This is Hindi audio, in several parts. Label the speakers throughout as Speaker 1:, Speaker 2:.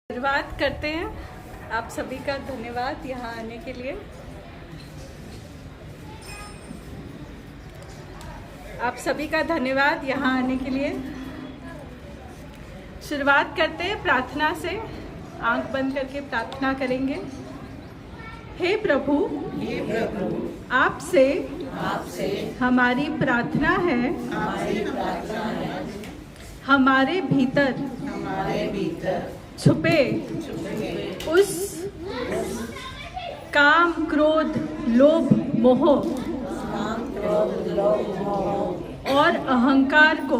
Speaker 1: शुरुआत करते हैं। आप सभी का धन्यवाद यहाँ आने के लिए। आप सभी का धन्यवाद यहाँ आने के लिए। शुरुआत करते हैं प्रार्थना से। आंख बंद करके प्रार्थना करेंगे। हे प्रभु, आपसे हमारी प्रार्थना है, हमारे भीतर छुपे उस काम, क्रोध, लोभ, मोह और अहंकार को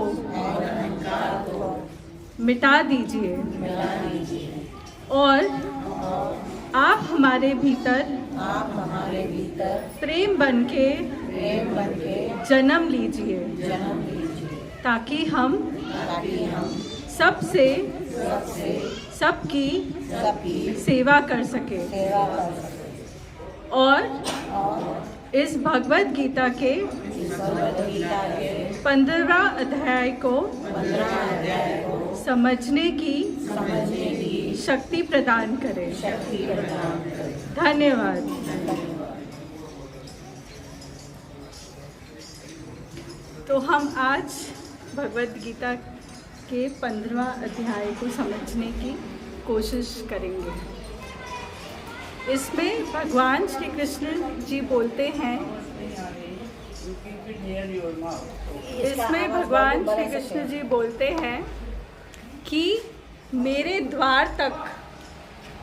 Speaker 1: मिटा दीजिए और आप हमारे भीतर प्रेम बन के जन्म लीजिए, ताकि हम सबसे सबकी सेवा कर सके और इस भगवत गीता के 15वां अध्याय को समझने की शक्ति प्रदान करें। धन्यवाद। तो हम आज भगवत गीता के 15वां अध्याय को समझने की कोशिश करेंगे। इसमें भगवान श्री कृष्ण जी बोलते हैं, इसमें भगवान श्री कृष्ण जी बोलते हैं कि मेरे द्वार तक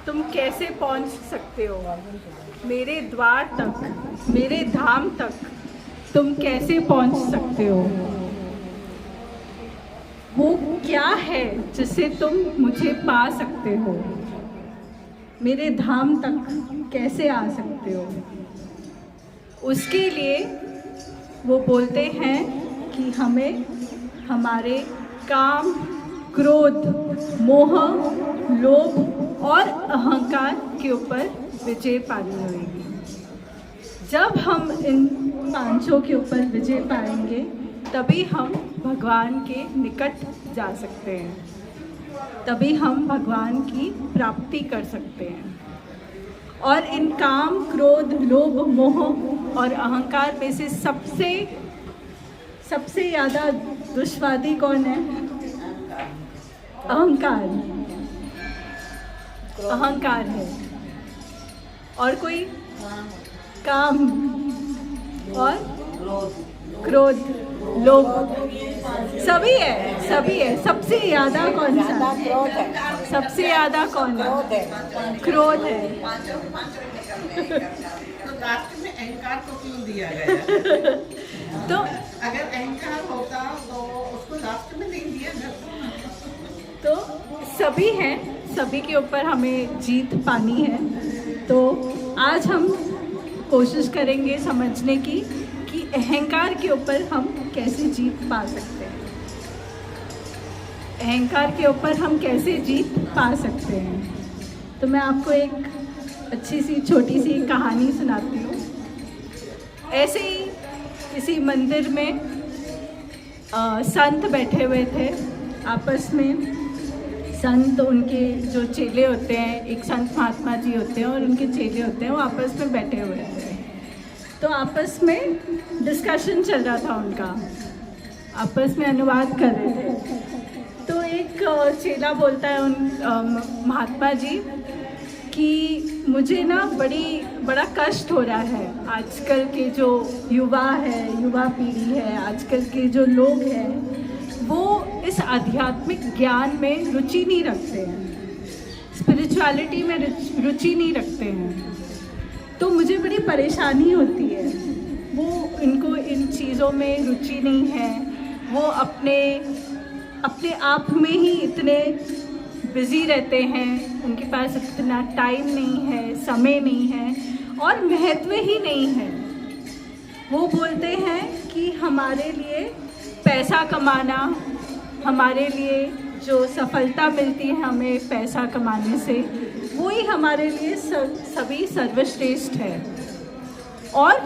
Speaker 1: तुम कैसे पहुंच सकते हो, मेरे द्वार तक, मेरे धाम तक तुम कैसे पहुंच सकते हो। वो क्या है जिससे तुम मुझे पा सकते हो, मेरे धाम तक कैसे आ सकते हो। उसके लिए वो बोलते हैं कि हमें हमारे काम, क्रोध, मोह, लोभ और अहंकार के ऊपर विजय पानी होगी। जब हम इन पांचों के ऊपर विजय पाएंगे तभी हम भगवान के निकट जा सकते हैं, तभी हम भगवान की प्राप्ति कर सकते हैं। और इन काम, क्रोध, लोभ, मोह और अहंकार में से सबसे ज़्यादा दुष्वादी कौन है? अहंकार है। और कोई? काम और क्रोध, लोभ, सभी है। सबसे ज्यादा कौन सा? सबसे ज्यादा कौन है? क्रोध है।
Speaker 2: तो लास्ट में अहंकार को क्यों दिया गया?
Speaker 1: तो
Speaker 2: अगर अहंकार होता तो उसको लास्ट में नहीं दिया जाता।
Speaker 1: तो सभी हैं, सभी के ऊपर हमें जीत पानी है। तो आज हम कोशिश करेंगे समझने की कि अहंकार के ऊपर हम कैसे जीत पा सकते हैं। अहंकार के ऊपर हम कैसे जीत पा सकते हैं। तो मैं आपको एक अच्छी सी छोटी सी कहानी सुनाती हूँ। ऐसे ही किसी मंदिर में संत बैठे हुए थे आपस में। संत, उनके जो चेले होते हैं, एक संत महात्मा जी होते हैं और उनके चेले होते हैं, वो आपस में बैठे हुए थे। तो आपस में डिस्कशन चल रहा था उनका, आपस में अनुवाद कर रहे थे। तो एक चेला बोलता है उन महात्मा जी कि मुझे ना बड़ा कष्ट हो रहा है। आजकल के जो युवा पीढ़ी है, आजकल के जो लोग हैं, वो इस आध्यात्मिक ज्ञान में रुचि नहीं रखते हैं, स्पिरिचुअलिटी में रुचि नहीं रखते हैं। तो मुझे बड़ी परेशानी होती है। वो इनको इन चीज़ों में रुचि नहीं है, वो अपने आप में ही इतने बिज़ी रहते हैं, उनके पास इतना टाइम नहीं है, समय नहीं है और महत्व ही नहीं है। वो बोलते हैं कि हमारे लिए पैसा कमाना, हमारे लिए जो सफलता मिलती है हमें पैसा कमाने से, वो ही हमारे लिए सभी सर्वश्रेष्ठ है। और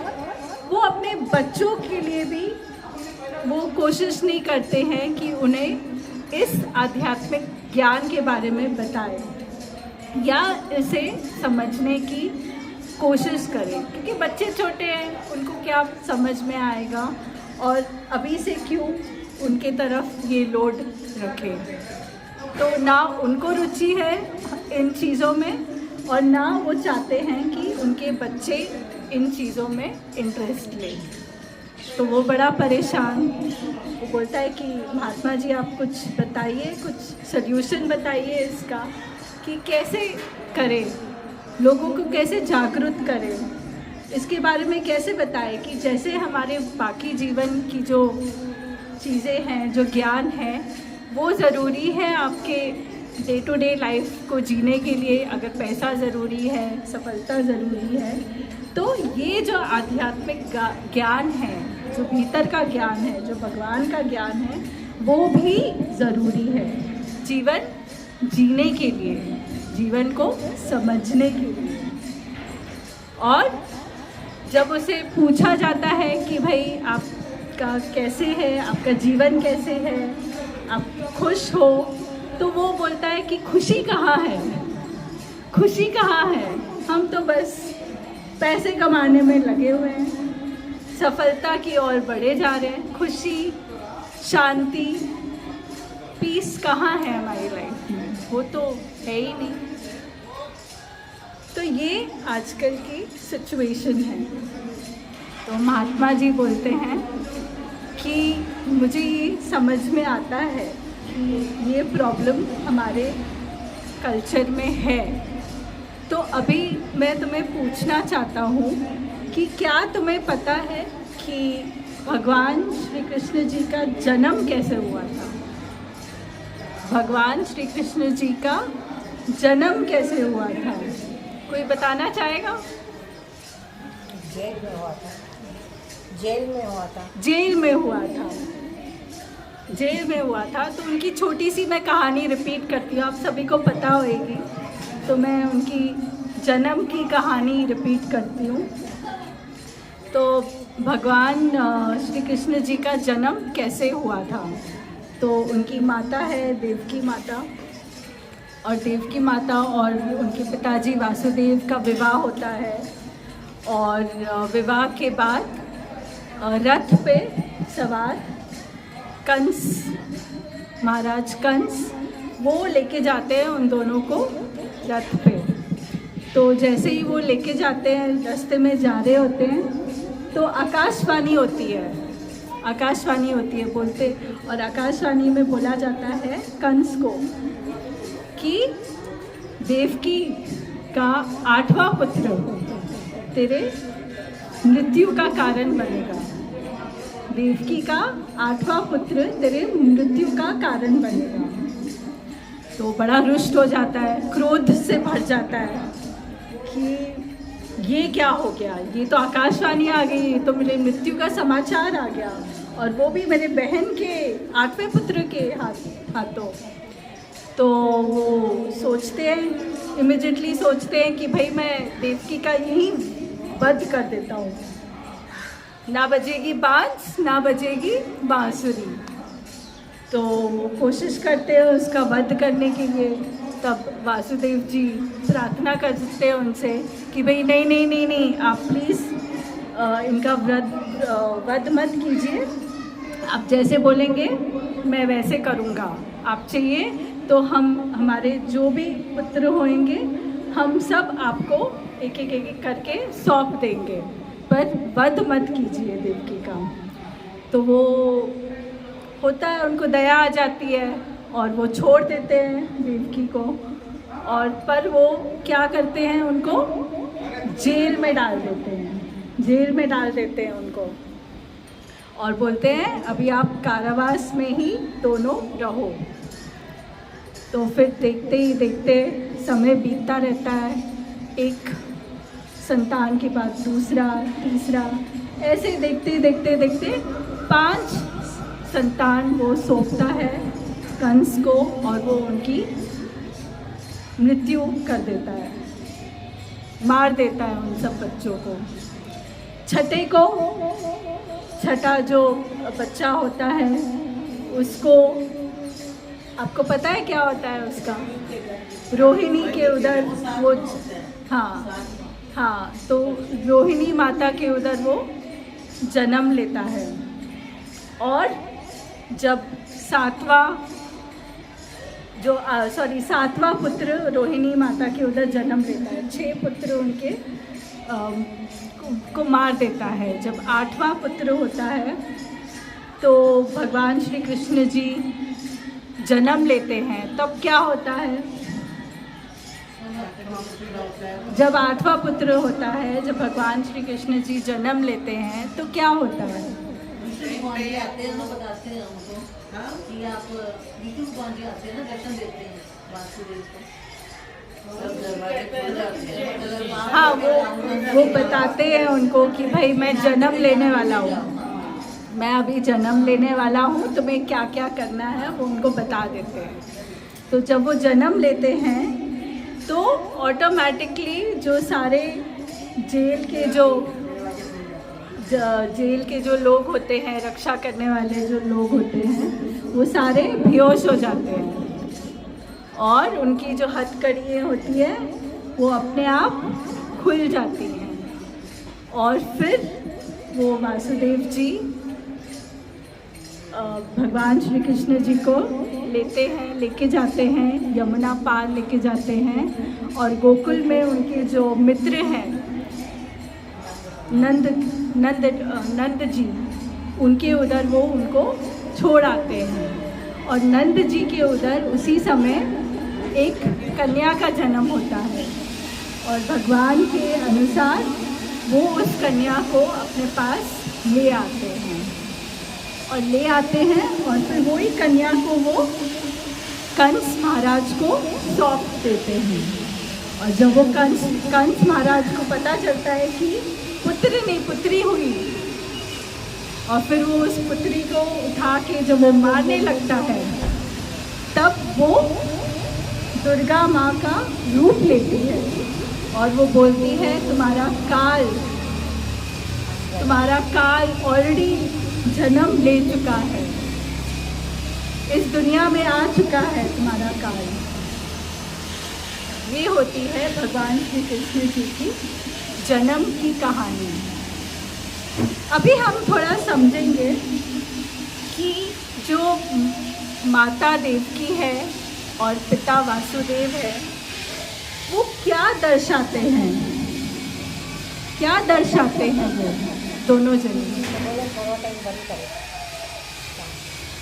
Speaker 1: वो अपने बच्चों के लिए भी वो कोशिश नहीं करते हैं कि उन्हें इस आध्यात्मिक ज्ञान के बारे में बताएं। या इसे समझने की कोशिश करें, क्योंकि बच्चे छोटे हैं, उनको क्या समझ में आएगा, और अभी से क्यों उनके तरफ ये लोड रखें। तो ना उनको रुचि है इन चीज़ों में, और ना वो चाहते हैं कि उनके बच्चे इन चीज़ों में इंटरेस्ट लें। तो वो बड़ा परेशान, वो बोलता है कि महात्मा जी आप कुछ बताइए, कुछ सल्यूशन बताइए इसका, कि कैसे करें, लोगों को कैसे जागरूक करें, इसके बारे में कैसे बताएं कि जैसे हमारे बाकी जीवन की जो चीज़ें हैं, जो ज्ञान है, वो ज़रूरी है आपके डे टू डे लाइफ को जीने के लिए। अगर पैसा ज़रूरी है, सफलता ज़रूरी है, तो ये जो आध्यात्मिक ज्ञान है, जो भीतर का ज्ञान है, जो भगवान का ज्ञान है, वो भी ज़रूरी है जीवन जीने के लिए, जीवन को समझने के लिए। और जब उसे पूछा जाता है कि भाई आपका कैसे है, आपका जीवन कैसे है, आप खुश हो, तो वो बोलता है कि खुशी कहाँ है, खुशी कहाँ है, हम तो बस पैसे कमाने में लगे हुए हैं, सफलता की ओर बढ़े जा रहे हैं, खुशी, शांति, पीस कहाँ है हमारी लाइफ में, वो तो है ही नहीं। तो ये आजकल की सिचुएशन है। तो महात्मा जी बोलते हैं कि मुझे ये समझ में आता है कि ये प्रॉब्लम हमारे कल्चर में है। तो अभी मैं तुम्हें पूछना चाहता हूँ कि क्या तुम्हें पता है कि भगवान श्री कृष्ण जी का जन्म कैसे हुआ था? भगवान श्री कृष्ण जी का जन्म कैसे हुआ था? कोई बताना चाहेगा?
Speaker 3: जेल में हुआ था। जेल में हुआ था।
Speaker 1: जेल में हुआ था। जेल में हुआ था। तो उनकी छोटी सी मैं कहानी रिपीट करती हूँ, आप सभी को पता होगी, तो मैं उनकी जन्म की कहानी रिपीट करती हूँ। तो भगवान श्री कृष्ण जी का जन्म कैसे हुआ था? तो उनकी माता है देवकी माता, और देवकी माता और उनके पिताजी वासुदेव का विवाह होता है, और विवाह के बाद रथ पे सवार कंस, महाराज कंस, वो लेके जाते हैं उन दोनों को रथ पे। तो जैसे ही वो लेके जाते हैं, रास्ते में जा रहे होते हैं, तो आकाशवाणी होती है, आकाशवाणी होती है बोलते, और आकाशवाणी में बोला जाता है कंस को कि देवकी का 8वां पुत्र तेरे मृत्यु का कारण बनेगा। देवकी का 8वां पुत्र तेरे मृत्यु का कारण बनेगा। तो बड़ा रुष्ट हो जाता है, क्रोध से भर जाता है कि ये क्या हो गया, ये तो आकाशवाणी आ गई, ये तो मेरे मृत्यु का समाचार आ गया, और वो भी मेरे बहन के 8वें पुत्र के हाथों। तो वो सोचते हैं, इमिडिएटली सोचते हैं कि भाई मैं देवकी का यही वध कर देता हूँ, ना बजेगी बांस ना बजेगी बांसुरी। तो वो कोशिश करते हैं उसका वध करने के लिए। तब वासुदेव जी प्रार्थना करते हैं उनसे कि भाई नहीं नहीं नहीं नहीं, आप प्लीज़ इनका वध मत कीजिए, आप जैसे बोलेंगे मैं वैसे करूँगा। आप चाहिए तो हम हमारे जो भी पुत्र होंगे हम सब आपको एक एक करके सौंप देंगे, पर वध मत कीजिए देवकी का। तो वो होता है, उनको दया आ जाती है और वो छोड़ देते हैं देवकी को। और पर वो क्या करते हैं, उनको जेल में डाल देते हैं, जेल में डाल देते हैं उनको, और बोलते हैं अभी आप कारावास में ही दोनों रहो। तो फिर देखते ही देखते समय बीतता रहता है, एक संतान के बाद दूसरा, तीसरा, ऐसे देखते देखते देखते 5 संतान वो सौंपता है कंस को, और वो उनकी मृत्यु कर देता है, मार देता है उन सब बच्चों को। छठा जो बच्चा होता है उसको, आपको पता है क्या होता है उसका? रोहिणी के उधर वो, हाँ हाँ, तो रोहिणी माता के उधर वो जन्म लेता है। और जब सातवां पुत्र रोहिणी माता के उधर जन्म लेता है, 6 पुत्र उनके को मार देता है। जब 8वां पुत्र होता है तो भगवान श्री कृष्ण जी जन्म लेते हैं। तब क्या होता है? जब 8वां पुत्र होता है, जब भगवान श्री कृष्ण जी जन्म लेते हैं तो क्या होता है?
Speaker 4: आते हैं ना, बताते हैं हमको कि आप विष्णु भगवान जी आते हैं ना, दर्शन देते हैं वासुदेव को।
Speaker 1: हाँ, वो बताते हैं उनको कि भाई मैं जन्म लेने वाला हूँ, मैं अभी जन्म लेने वाला हूँ, तुम्हें क्या क्या करना है वो उनको बता देते हैं। तो जब वो जन्म लेते हैं तो ऑटोमेटिकली जो सारे जेल के जो लोग होते हैं, रक्षा करने वाले जो लोग होते हैं, वो सारे बेहोश हो जाते हैं और उनकी जो हथकड़ियाँ होती है वो अपने आप खुल जाती हैं। और फिर वो वासुदेव जी भगवान श्री कृष्ण जी को लेके जाते हैं, यमुना पार लेके जाते हैं और गोकुल में उनके जो मित्र हैं नंद जी, उनके उधर वो उनको छोड़ आते हैं। और नंद जी के उधर उसी समय एक कन्या का जन्म होता है और भगवान के अनुसार वो उस कन्या को अपने पास ले आते हैं और फिर वही कन्या को वो कंस महाराज को सौंप देते हैं। और जब वो कंस महाराज को पता चलता है कि पुत्र नहीं पुत्री हुई, और फिर वो उस पुत्री को उठा के जब वो मारने लगता है, तब वो दुर्गा माँ का रूप लेती है और वो बोलती है तुम्हारा काल ऑलरेडी जन्म ले चुका है, इस दुनिया में आ चुका है तुम्हारा काल। ये होती है भगवान श्री कृष्ण जी की जन्म की कहानी। अभी हम थोड़ा समझेंगे कि जो माता देवकी है और पिता वासुदेव है वो क्या दर्शाते हैं वो दोनों जने,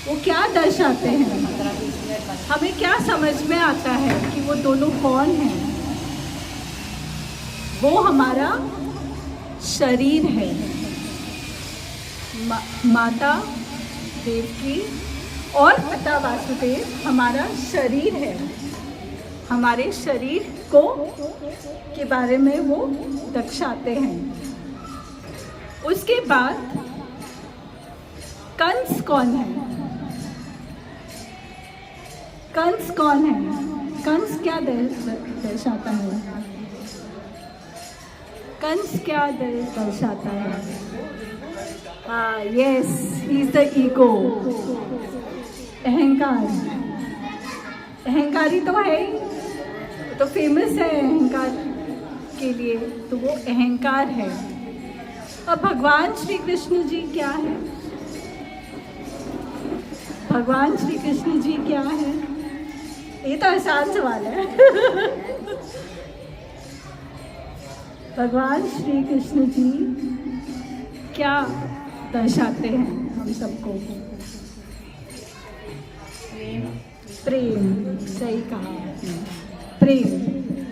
Speaker 1: वो क्या दर्शाते हैं? हमें क्या समझ में आता है कि वो दोनों कौन हैं? वो हमारा शरीर है, माता देवकी और पिता वासुदेव हमारा शरीर है। हमारे शरीर को के बारे में वो दर्शाते हैं। उसके बाद कंस कौन है? कंस कौन है? कंस क्या दर्शाता है? कंस क्या दर्शाता है? हाँ, yes, he is the ego, अहंकारी तो है ही, तो फेमस है अहंकार के लिए, तो वो अहंकार है। अब भगवान श्री कृष्ण जी क्या है? भगवान श्री कृष्ण जी क्या है? ये तो आसान सवाल है। भगवान श्री कृष्ण जी क्या दर्शाते हैं हम सबको? प्रेम, सही कहा आपने, प्रेम।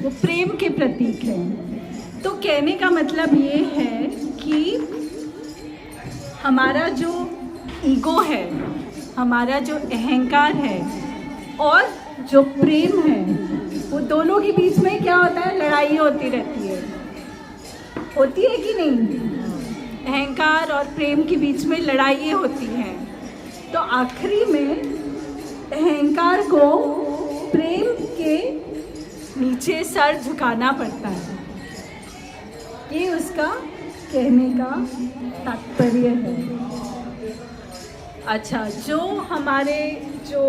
Speaker 1: वो प्रेम के प्रतीक हैं। तो कहने का मतलब ये है कि हमारा जो ईगो है, हमारा जो अहंकार है और जो प्रेम है, वो दोनों के बीच में क्या होता है? लड़ाई होती रहती है। होती है कि नहीं? अहंकार और प्रेम के बीच में लड़ाई होती हैं। तो आखिरी में अहंकार को प्रेम के नीचे सर झुकाना पड़ता है। ये उसका कहने का तात्पर्य है। अच्छा, जो हमारे जो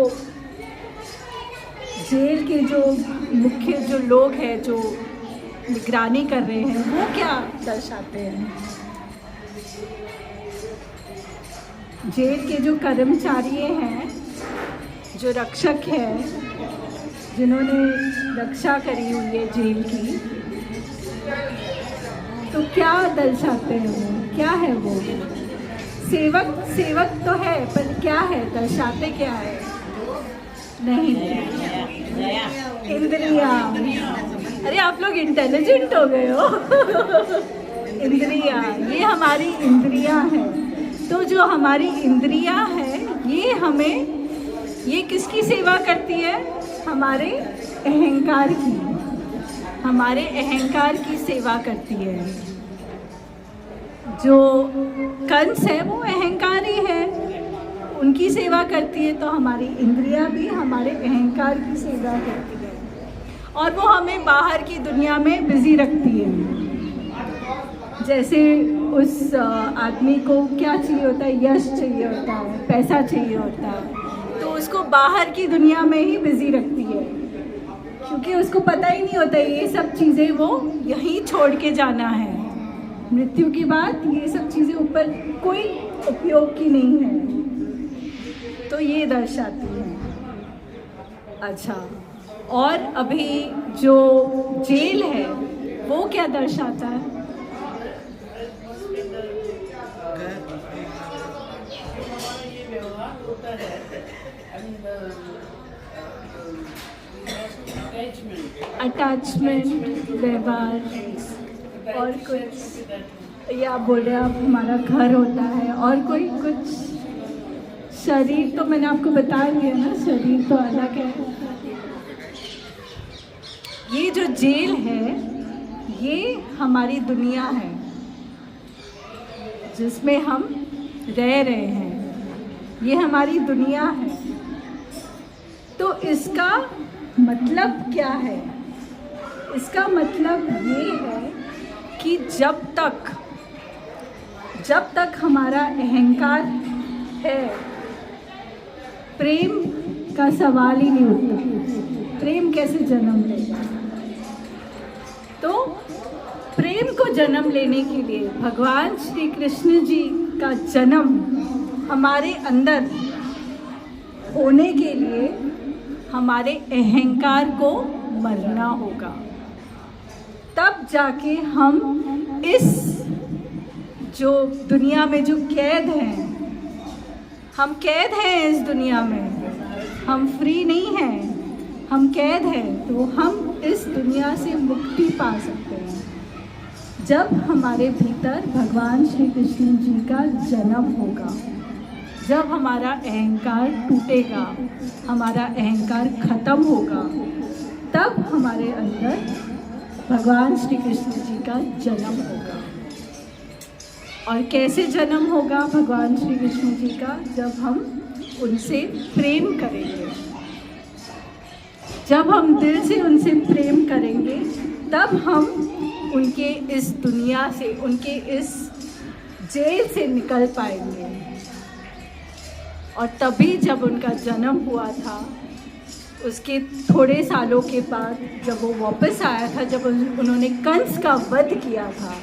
Speaker 1: जेल के जो मुख्य जो लोग हैं जो निगरानी कर रहे हैं वो क्या दर्शाते हैं। जेल के जो कर्मचारी हैं, जो रक्षक हैं, जिन्होंने रक्षा करी हुई है जेल की, तो क्या दर्शाते हैं वो, क्या है वो। सेवक तो है, पर क्या है, दर्शाते क्या है। नहीं, इंद्रिया। अरे आप लोग इंटेलिजेंट हो गए हो। इंद्रिया, ये हमारी इंद्रियां हैं। तो जो हमारी इंद्रियां है ये हमें, ये किसकी सेवा करती है, हमारे अहंकार की, हमारे अहंकार की सेवा करती है। जो कंस है वो अहंकारी है, उनकी सेवा करती है। तो हमारी इंद्रियां भी हमारे अहंकार की सेवा करती है और वो हमें बाहर की दुनिया में बिजी रखती है। जैसे उस आदमी को क्या चाहिए होता है, यश चाहिए होता है, पैसा चाहिए होता है, तो उसको बाहर की दुनिया में ही बिजी रखती है, क्योंकि उसको पता ही नहीं होता ये सब चीज़ें वो यहीं छोड़ के जाना है। मृत्यु की बात, ये सब चीज़ें ऊपर कोई उपयोग की नहीं है। तो ये दर्शाती है। अच्छा, और अभी जो जेल है वो क्या दर्शाता है। अटैचमेंट, व्यवहार, और कुछ, या बोल रहे आप हमारा घर होता है, और कोई कुछ। शरीर तो मैंने आपको बता दिया ना, शरीर तो अलग है। ये जो जेल है ये हमारी दुनिया है जिसमें हम रह रहे हैं, ये हमारी दुनिया है। तो इसका मतलब क्या है, इसका मतलब ये है कि जब तक हमारा अहंकार है, प्रेम का सवाल ही नहीं उठता। प्रेम कैसे जन्म लेगा। तो प्रेम को जन्म लेने के लिए भगवान श्री कृष्ण जी का जन्म हमारे अंदर होने के लिए हमारे अहंकार को मरना होगा। तब जाके हम इस जो दुनिया में जो कैद हैं, हम कैद हैं इस दुनिया में, हम फ्री नहीं हैं, हम कैद हैं। तो हम इस दुनिया से मुक्ति पा सकते हैं जब हमारे भीतर भगवान श्री कृष्ण जी का जन्म होगा, जब हमारा अहंकार टूटेगा, हमारा अहंकार खत्म होगा, तब हमारे अंदर भगवान श्री कृष्ण जी का जन्म होगा। और कैसे जन्म होगा भगवान श्री कृष्ण जी का, जब हम उनसे प्रेम करेंगे, जब हम दिल से उनसे प्रेम करेंगे, तब हम उनके इस दुनिया से, उनके इस जेल से निकल पाएंगे। और तभी जब उनका जन्म हुआ था, उसके थोड़े सालों के बाद जब वो वापस आया था, जब उन्होंने कंस का वध किया था,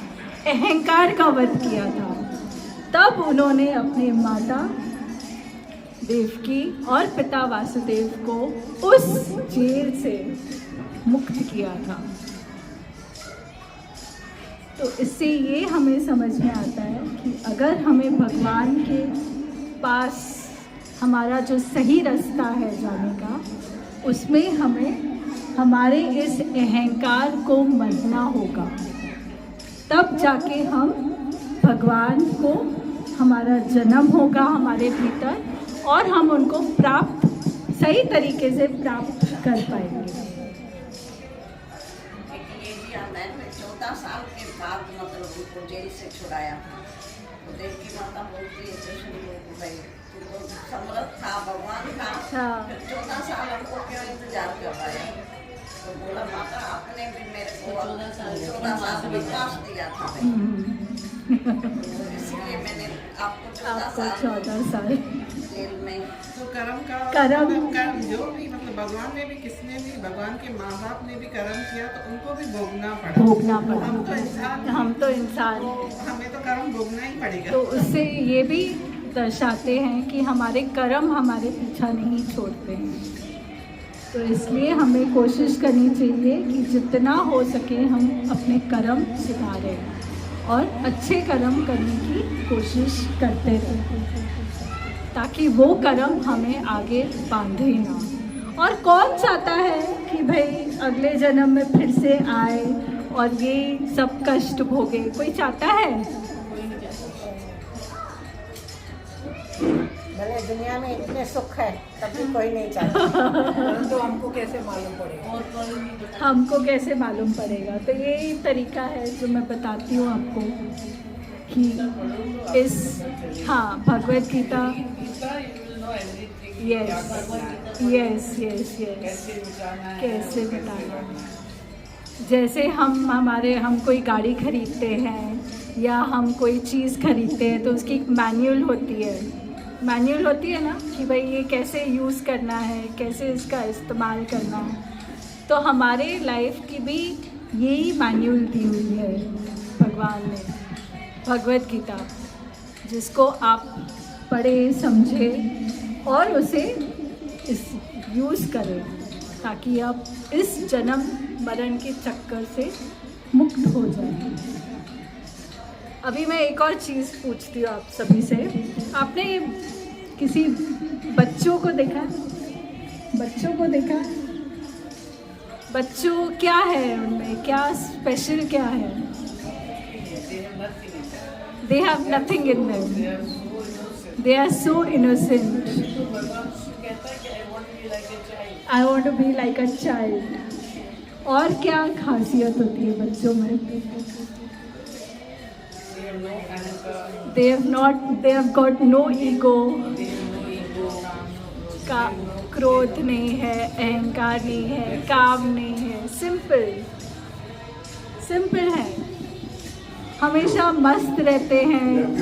Speaker 1: अहंकार का वध किया था, तब उन्होंने अपने माता देवकी और पिता वासुदेव को उस जेल से मुक्त किया था। तो इससे ये हमें समझ में आता है कि अगर हमें भगवान के पास हमारा जो सही रास्ता है जाने का, उसमें हमें हमारे इस अहंकार को मरना होगा। तब जाके हम भगवान को, हमारा जन्म होगा हमारे भीतर और हम उनको प्राप्त, सही तरीके से प्राप्त कर पाएंगे।
Speaker 2: मैंने 14 साल के बाद मतलब उनको जेल से छुड़ाया था। तो देवकी माता बोलती है कृष्ण को, भाई तू तो समर्थ था, भगवान था, 14 साल हमको क्यों इंतजार कर रहा है। तो बोला माता आपने भी मेरे को 14 साल विश्वास दिया था। इसलिए मैंने आपको 14 साल जेल में
Speaker 5: तो कर्म का
Speaker 1: कर्म।
Speaker 5: कर्म जो भी मतलब भगवान ने भी किसने भी भगवान के माँ बाप ने भी कर्म किया तो उनको भी भोगना पड़ा।
Speaker 1: भोगना पड़ा।
Speaker 5: हम तो इंसान
Speaker 1: हम तो इंसान
Speaker 5: तो
Speaker 1: हैं।
Speaker 5: हमें तो कर्म भोगना ही पड़ेगा।
Speaker 1: तो उससे ये भी दर्शाते हैं कि हमारे कर्म हमारे पीछा नहीं छोड़ते हैं। तो इसलिए हमें कोशिश करनी चाहिए कि जितना हो सके हम अपने कर्म सुधारें और अच्छे कर्म करने की कोशिश करते रहें, ताकि वो कर्म हमें आगे बांधे ना। और कौन चाहता है कि भाई अगले जन्म में फिर से आए और ये सब कष्ट भोगे? कोई चाहता है?
Speaker 3: भले दुनिया में इतने सुख है तब भी कोई नहीं चाहता।
Speaker 6: तो हमको कैसे मालूम पड़ेगा?
Speaker 4: और कल भी बता
Speaker 1: हमको कैसे मालूम पड़ेगा? तो यही तरीका है जो मैं बताती हूँ आपको कि इस भगवत गीता। यस कैसे बताना। जैसे हम कोई गाड़ी खरीदते हैं या हम कोई चीज़ खरीदते हैं तो उसकी एक मैनुअल होती है ना कि भाई ये कैसे यूज़ करना है, कैसे इसका इस्तेमाल करना है। तो हमारे लाइफ की भी यही मैनुअल दी हुई है भगवान ने, भगवत गीता, जिसको आप पढ़े समझे और उसे यूज़ करें ताकि आप इस जन्म मरण के चक्कर से मुक्त हो जाएं। अभी मैं एक और चीज़ पूछती हूँ आप सभी से। आपने किसी बच्चों को देखा? बच्चों क्या है उनमें, क्या स्पेशल क्या है? They have nothing in them. They are so innocent. I want to be like a child. और क्या खासियत होती है बच्चों में? They have got no ego. का क्रोध नहीं है, अहंकार नहीं है, काम नहीं है, सिंपल है। हमेशा मस्त रहते हैं।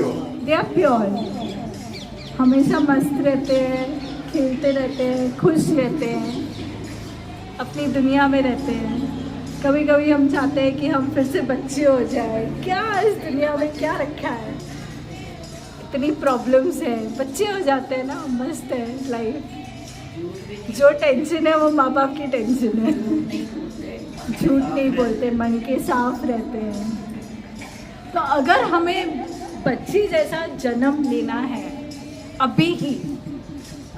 Speaker 1: They are pure. हमेशा मस्त रहते हैं, खेलते रहते हैं, खुश रहते हैं, अपनी दुनिया में रहते हैं। कभी कभी हम चाहते हैं कि हम फिर से बच्चे हो जाए। क्या इस दुनिया में क्या रखा है, इतनी प्रॉब्लम्स है, बच्चे हो जाते हैं ना, मस्त है लाइफ। जो टेंशन है वो माँ बाप की टेंशन है। झूठ नहीं बोलते, मन के साफ रहते हैं। तो अगर हमें बच्ची जैसा जन्म लेना है अभी ही,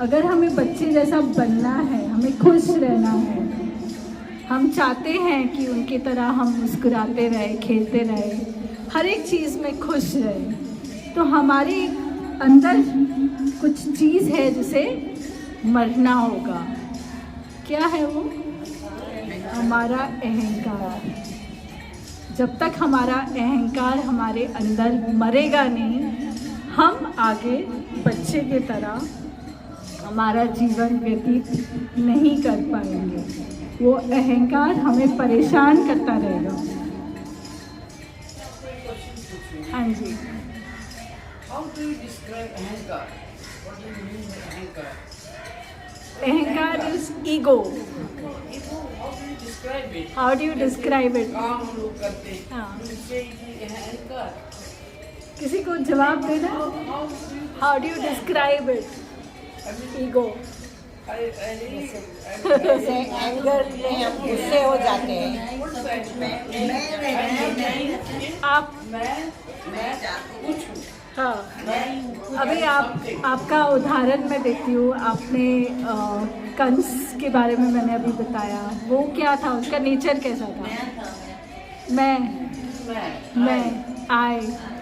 Speaker 1: अगर हमें बच्चे जैसा बनना है, हमें खुश रहना है, हम चाहते हैं कि उनकी तरह हम मुस्कुराते रहे, खेलते रहे, हर एक चीज़ में खुश रहे, तो हमारे अंदर कुछ चीज़ है जिसे मरना होगा। क्या है वो? हमारा अहंकार। जब तक हमारा अहंकार हमारे अंदर मरेगा नहीं, हम आगे बच्चे की तरह हमारा जीवन व्यतीत नहीं कर पाएंगे। वो अहंकार हमें परेशान करता रहेगा। हाँ जी।
Speaker 6: How do you describe ahankar? What do you mean by ahankar?
Speaker 1: अहंकार is ego.
Speaker 6: Ego, how do you describe it?
Speaker 1: How do you describe it?
Speaker 6: काम हम लोग करते हैं।
Speaker 1: हाँ।
Speaker 6: You say it is ahankar.
Speaker 1: किसी को जवाब देना। How do you describe it? Ego.
Speaker 3: जैसे एंगर में हम गुस्से हो जाते हैं।
Speaker 1: आप हाँ, अभी आपका उदाहरण मैं देती हूँ। आपने कंस के बारे में मैंने अभी बताया, वो क्या था, उसका नेचर कैसा था? मैं आई।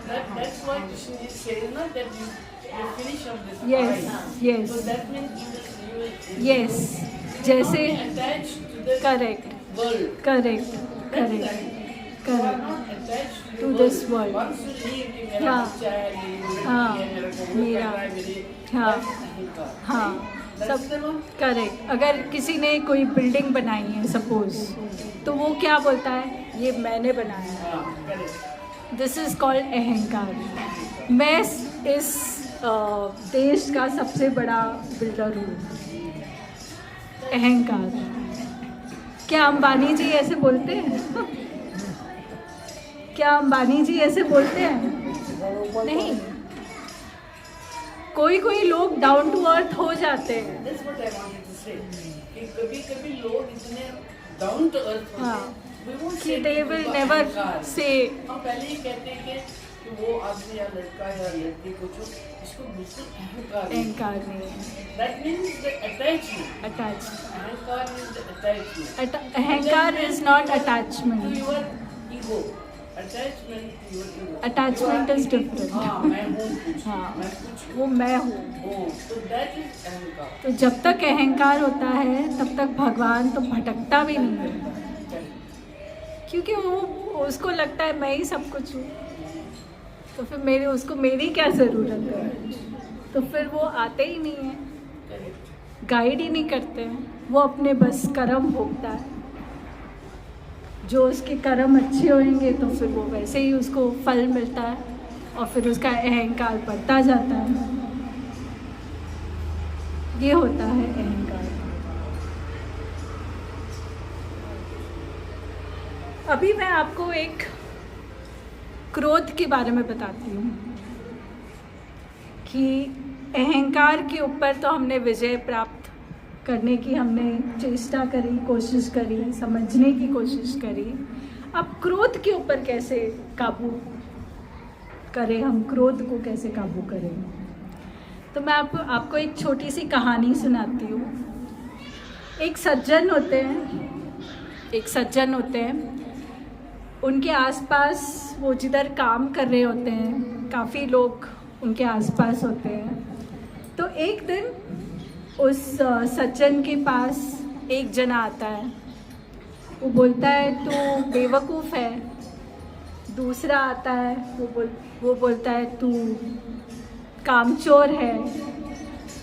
Speaker 6: That's why Krishna is saying na that you finish of this.
Speaker 1: Yes.
Speaker 6: So that means you
Speaker 1: Yes. जैसे
Speaker 6: attached to the
Speaker 1: correct
Speaker 6: world.
Speaker 1: Correct
Speaker 6: Attached
Speaker 1: to this world.
Speaker 6: Once you leave, you मेरा
Speaker 1: हाँ।
Speaker 6: बच्चा है, ये
Speaker 1: हाँ।
Speaker 6: मेरा को
Speaker 1: मेरा।
Speaker 6: करना है मेरे।
Speaker 1: हाँ।
Speaker 6: That's ahankar.
Speaker 1: हाँ,
Speaker 6: That's
Speaker 1: सब
Speaker 6: the one.
Speaker 1: करेक्ट। अगर किसी ने कोई बिल्डिंग बनाई है सपोज, तो वो क्या बोलता है? ये मैंने बनाया है।
Speaker 6: हाँ, correct.
Speaker 1: दिस इज़ कॉल्ड अहंकार। मैं इस देश का सबसे बड़ा बिल्डर हूँ। अहंकार। क्या अंबानी जी ऐसे बोलते हैं? क्या अंबानी जी ऐसे बोलते हैं? नहीं। कोई कोई लोग डाउन टू अर्थ हो जाते हैं।
Speaker 6: That's what I wanted to say. कि कभी-कभी लोग इतने डाउन टू अर्थ
Speaker 1: हाँ।
Speaker 6: होते हैं,
Speaker 1: they will never say
Speaker 6: हम पहले ही कहते हैं कि वो आदमी या लड़का या लड़की कुछ हो, इसको बिल्कुल अहंकार
Speaker 1: नहीं है।
Speaker 6: That means the attachment.
Speaker 1: Attach.
Speaker 6: अहंकार means the attachment.
Speaker 1: अहंकार is not
Speaker 6: To
Speaker 1: attachment.
Speaker 6: your ego. Attachment to your ego.
Speaker 1: Attachment is different.
Speaker 6: हाँ, मैं हूँ कुछ,
Speaker 1: हाँ।
Speaker 6: मैं कुछ
Speaker 1: वो मैं हूँ।
Speaker 6: हूँ, तो that is अहंकार.
Speaker 1: तो जब तक अहंकार होता है तब तक भगवान तो भटकता भी नहीं है, क्योंकि वो उसको लगता है मैं ही सब कुछ हूँ, तो फिर उसको मेरी क्या ज़रूरत है, तो फिर वो आते ही नहीं हैं, गाइड ही नहीं करते हैं, वो अपने बस कर्म भोगता है। जो उसके कर्म अच्छे होंगे तो फिर वो वैसे ही उसको फल मिलता है और फिर उसका अहंकार बढ़ता जाता है। ये होता है अहंकार। अभी मैं आपको एक क्रोध के बारे में बताती हूँ कि अहंकार के ऊपर तो हमने विजय प्राप्त करने की हमने चेष्टा करी, कोशिश करी, समझने की कोशिश करी। अब क्रोध के ऊपर कैसे काबू करें, हम क्रोध को कैसे काबू करें, तो मैं आपको एक छोटी सी कहानी सुनाती हूँ। एक सज्जन होते हैं, उनके आसपास वो जिधर काम कर रहे होते हैं काफ़ी लोग उनके आसपास होते हैं। तो एक दिन उस सज्जन के पास एक जना आता है, वो बोलता है तू बेवकूफ़ है। दूसरा आता है, वो बोलता है तू कामचोर है।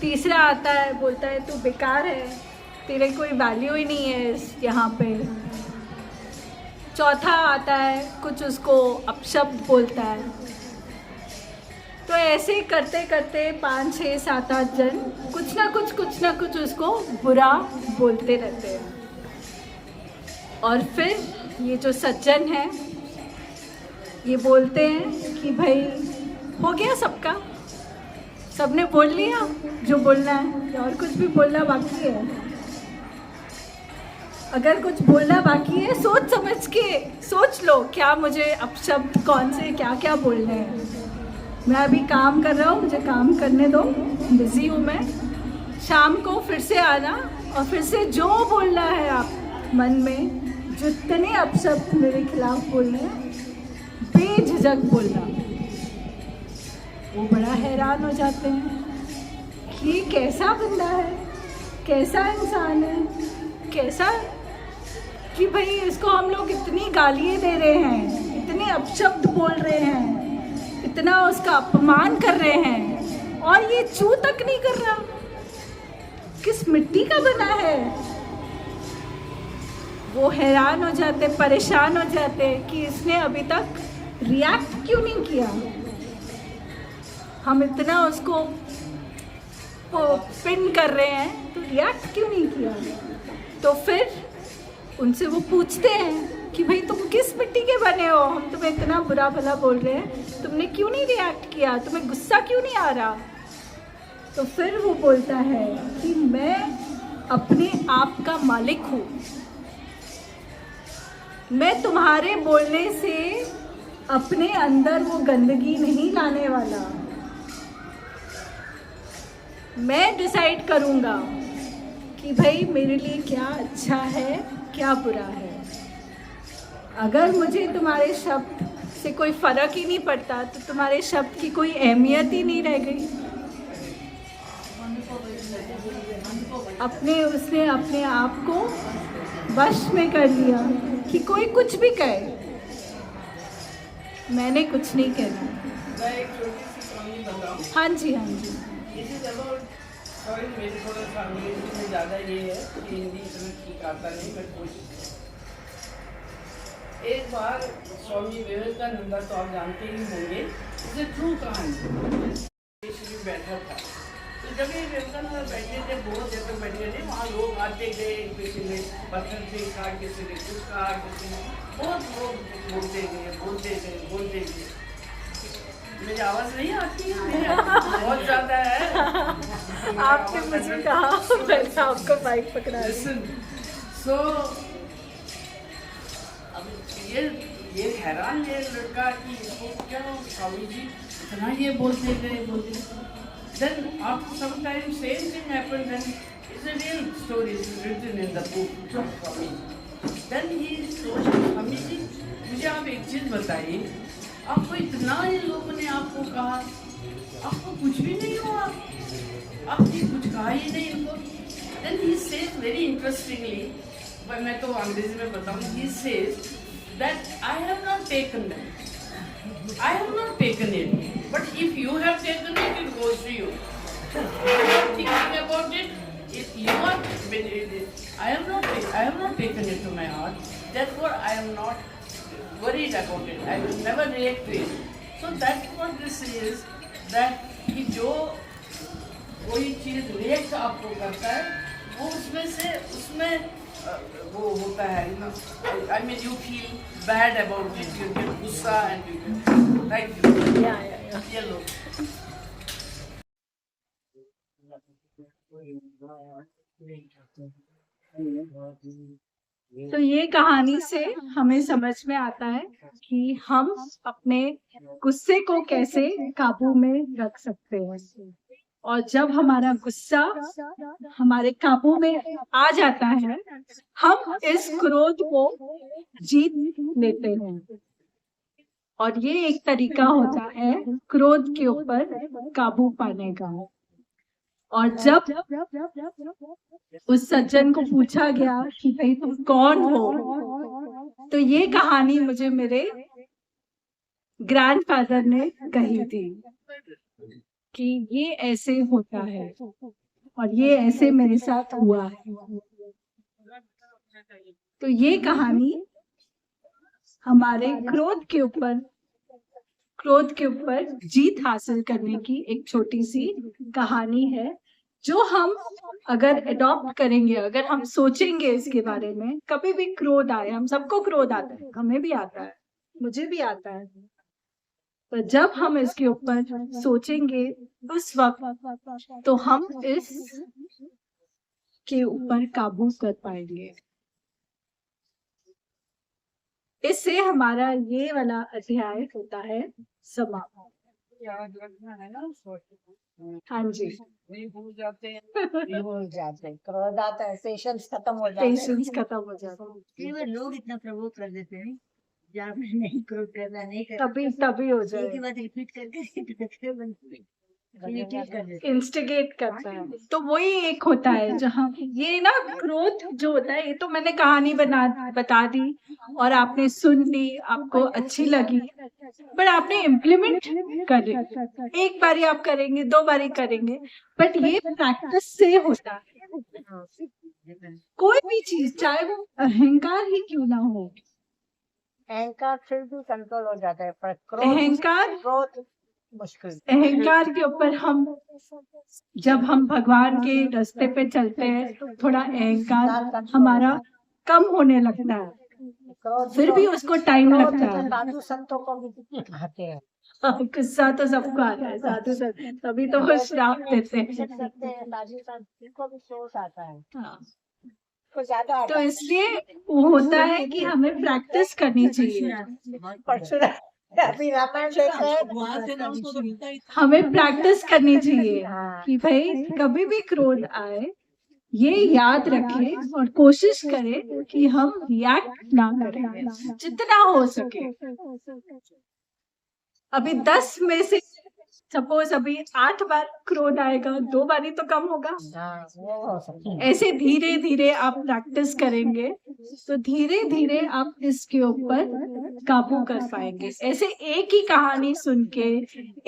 Speaker 1: तीसरा आता है, बोलता है तू बेकार है, तेरे कोई वैल्यू ही नहीं है यहाँ पे। चौथा आता है, कुछ उसको अपशब्द बोलता है। तो ऐसे करते करते 5, 6, 7, 8 जन कुछ ना कुछ उसको बुरा बोलते रहते हैं। और फिर ये जो सज्जन है ये बोलते हैं कि भाई हो गया सबका, सबने बोल लिया जो बोलना है, और कुछ भी बोलना बाकी है। अगर कुछ बोलना बाकी है सोच समझ के सोच लो, क्या मुझे अपशब्द कौन से क्या क्या बोलने हैं। मैं अभी काम कर रहा हूँ, मुझे काम करने दो, बिज़ी हूँ मैं। शाम को फिर से आना और फिर से जो बोलना है आप मन में, जितने अपशब्द मेरे खिलाफ बोलने हैं बेझिझक बोलना। वो बड़ा हैरान हो जाते हैं कि ये कैसा बंदा है, कैसा इंसान है, कैसा कि भाई इसको हम लोग इतनी गालियाँ दे रहे हैं, इतने अपशब्द बोल रहे हैं, इतना उसका अपमान कर रहे हैं और ये चू तक नहीं कर रहा। किस मिट्टी का बना है। वो हैरान हो जाते, परेशान हो जाते कि इसने अभी तक रिएक्ट क्यों नहीं किया। हम इतना उसको पिन कर रहे हैं तो रिएक्ट क्यों नहीं किया। तो फिर उनसे वो पूछते हैं कि भाई तुम किस मिट्टी के बने हो, हम तुम्हें इतना बुरा भला बोल रहे हैं, तुमने क्यों नहीं रिएक्ट किया, तुम्हें गुस्सा क्यों नहीं आ रहा। तो फिर वो बोलता है कि मैं अपने आप का मालिक हूँ, मैं तुम्हारे बोलने से अपने अंदर वो गंदगी नहीं लाने वाला। मैं डिसाइड करूँगा कि भाई मेरे लिए क्या अच्छा है क्या बुरा है। अगर मुझे तुम्हारे शब्द से कोई फ़र्क ही नहीं पड़ता तो तुम्हारे शब्द की कोई अहमियत ही नहीं रह गई। उसने अपने आप को वश में कर लिया कि कोई कुछ भी कहे, मैंने कुछ नहीं कहना।
Speaker 6: मैं एक छोटी सी कहानी बताऊं।
Speaker 1: हाँ जी।
Speaker 6: सॉरी, मेरी थोड़ा सा अंग्रेजी में ज़्यादा ये है कि हिंदी इतना ठीक आता नहीं, मैं कोशिश एक बार स्वामी विवेकानंद तो आप जानते ही होंगे, इसे ट्रू कहानी बैठा था। तो जब ये विवेकानंद बैठे थे, बहुत देर तक बैठे थे, वहाँ लोग आते गए, किसी ने पत्थर से कहा, किसी ने कुछ कहा, किसी ने बहुत लोग बोलते गए। मेरी आवाज़ नहीं आती है, बहुत ज़्यादा है।
Speaker 1: आपने मुझे कहा मैंने आपको बाइक पकड़ा दी।
Speaker 6: सो अब ये हैरान है लड़का कि इसको क्या स्वामी जी इतना ये बोलते गए। Then after some time same thing happened, then it's a real story, it's written in the book of Swami ji. Then he told Swami जी, मुझे आप एक चीज़ बताइए, आपको इतना इन लोगों ने आपको कहा, आपको कुछ भी नहीं हुआ, आपने कुछ कहा ही नहीं इनको। Then he says very interestingly, पर मैं तो अंग्रेजी में बताऊँ, he says that I have not taken them. I have not taken it, but if you have taken it, it goes to you. You are thinking about it. If you are, I have not taken it to my heart. Therefore, I am not worried about it. I will never react to it. So that's what this is. That कि जो कोई चीज रिएक्ट आपको करता है, वो उसमें वो होता है, you know, I mean you feel bad about it, you get गुस्सा and you get, thank you.
Speaker 1: Yeah.
Speaker 6: ये लो।
Speaker 1: तो ये कहानी से हमें समझ में आता है कि हम अपने गुस्से को कैसे काबू में रख सकते हैं, और जब हमारा गुस्सा हमारे काबू में आ जाता है, हम इस क्रोध को जीत लेते हैं। और ये एक तरीका होता है क्रोध के ऊपर काबू पाने का। और जब उस सज्जन को पूछा गया कि भाई तुम कौन हो, तो ये कहानी मुझे मेरे ग्रैंडफादर ने कही थी कि ये ऐसे होता है और ये ऐसे मेरे साथ हुआ है। तो ये कहानी हमारे क्रोध के ऊपर जीत हासिल करने की एक छोटी सी कहानी है, जो हम अगर अडॉप्ट करेंगे, अगर हम सोचेंगे इसके बारे में, कभी भी क्रोध आए, हम सबको क्रोध आता है, हमें भी आता है, मुझे भी आता है, पर जब हम इसके ऊपर सोचेंगे उस वक्त तो हम इस के ऊपर काबू कर पाएंगे। इससे हमारा ये वाला अध्याय होता है समाप्त। हाँ जी,
Speaker 3: भूल जाते हैं, क्रोध आता है, पेशेंस खत्म हो जाता है।
Speaker 1: पेशेंस खत्म हो जाता है।
Speaker 4: कई बार लोग इतना प्रवोक कर देते हैं, जहाँ पे नहीं क्रोध करना, नहीं करना,
Speaker 1: तभी हो
Speaker 4: एक ही
Speaker 1: जाए,
Speaker 4: बात रिपीट करके
Speaker 1: इंस्टिगेट करता है। तो वही एक होता है जहाँ ये ना क्रोध जो होता है, ये तो मैंने कहानी बता दी और आपने सुन ली, आपको अच्छी लगी, पर आपने इम्प्लीमेंट करे। एक बारी आप करेंगे, 2 बारी करेंगे, बट ये प्रैक्टिस से होता है। कोई भी चीज, चाहे वो अहंकार ही क्यों ना हो,
Speaker 3: अहंकार फिर भी कंट्रोल हो जाता है, पर क्रोध मुश्किल।
Speaker 1: अहंकार के ऊपर जब हम भगवान के रास्ते पे चलते हैं तो थोड़ा अहंकार हमारा कम होने लगता है, फिर भी उसको टाइम लगता है।
Speaker 3: साधु संतों को भी आते हैं,
Speaker 1: गुस्सा तो सबको आता है, साधु संत तभी तो वो श्राप देते हैं।
Speaker 3: साधु संत को भी सोच आता है,
Speaker 1: हाँ।
Speaker 3: तो ज्यादा
Speaker 1: तो इसलिए वो होता है कि हमें प्रैक्टिस करनी चाहिए,
Speaker 3: अभी रामायण देखते हैं,
Speaker 1: हमें प्रैक्टिस करनी चाहिए कि भाई कभी भी क्रोध आए, ये याद रखें और कोशिश करें कि हम रिएक्ट ना करें जितना हो सके। अभी 10 में से सपोज अभी 8 बार क्रोध आएगा, 2 बारी तो कम होगा।
Speaker 3: वो हो सकता है।
Speaker 1: ऐसे धीरे धीरे आप प्रैक्टिस करेंगे तो धीरे धीरे आप इसके ऊपर काबू कर पाएंगे। ऐसे एक ही कहानी सुन के,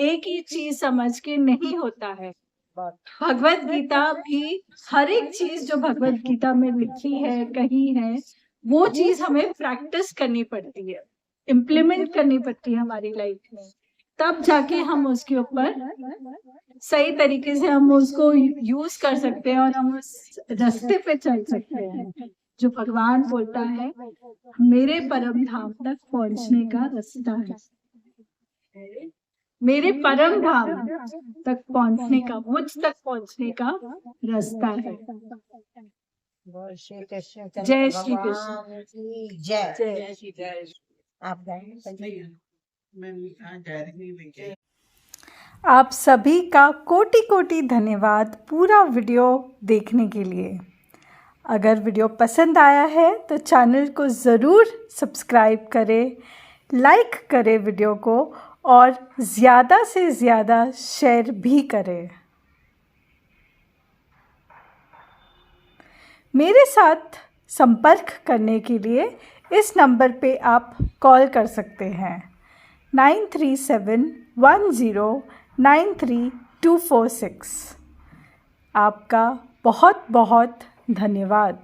Speaker 1: एक ही चीज समझ के नहीं होता है। भगवत गीता भी हर एक चीज जो भगवत गीता में लिखी है, कही है, वो चीज़ हमें प्रैक्टिस करनी पड़ती है, इम्प्लीमेंट करनी पड़ती है हमारी लाइफ में, तब जाके हम उसके ऊपर सही तरीके से हम उसको यूज कर सकते हैं और हम उस रास्ते पे चल सकते हैं जो भगवान बोलता है मेरे परम धाम तक पहुंचने का रास्ता है, मेरे परम धाम तक पहुंचने का, मुझ तक पहुंचने का रास्ता है।
Speaker 3: बोल श्री कृष्ण
Speaker 1: जय श्री कृष्ण।
Speaker 3: भगवान की जय।
Speaker 1: जय।
Speaker 3: आप गाएं।
Speaker 5: मैं आज डायरी में गई।
Speaker 1: आप सभी का कोटि कोटि धन्यवाद पूरा वीडियो देखने के लिए। अगर वीडियो पसंद आया है तो चैनल को ज़रूर सब्सक्राइब करें, लाइक करें वीडियो को और ज़्यादा से ज़्यादा शेयर भी करें। मेरे साथ संपर्क करने के लिए इस नंबर पे आप कॉल कर सकते हैं 9371093246। आपका बहुत बहुत धन्यवाद।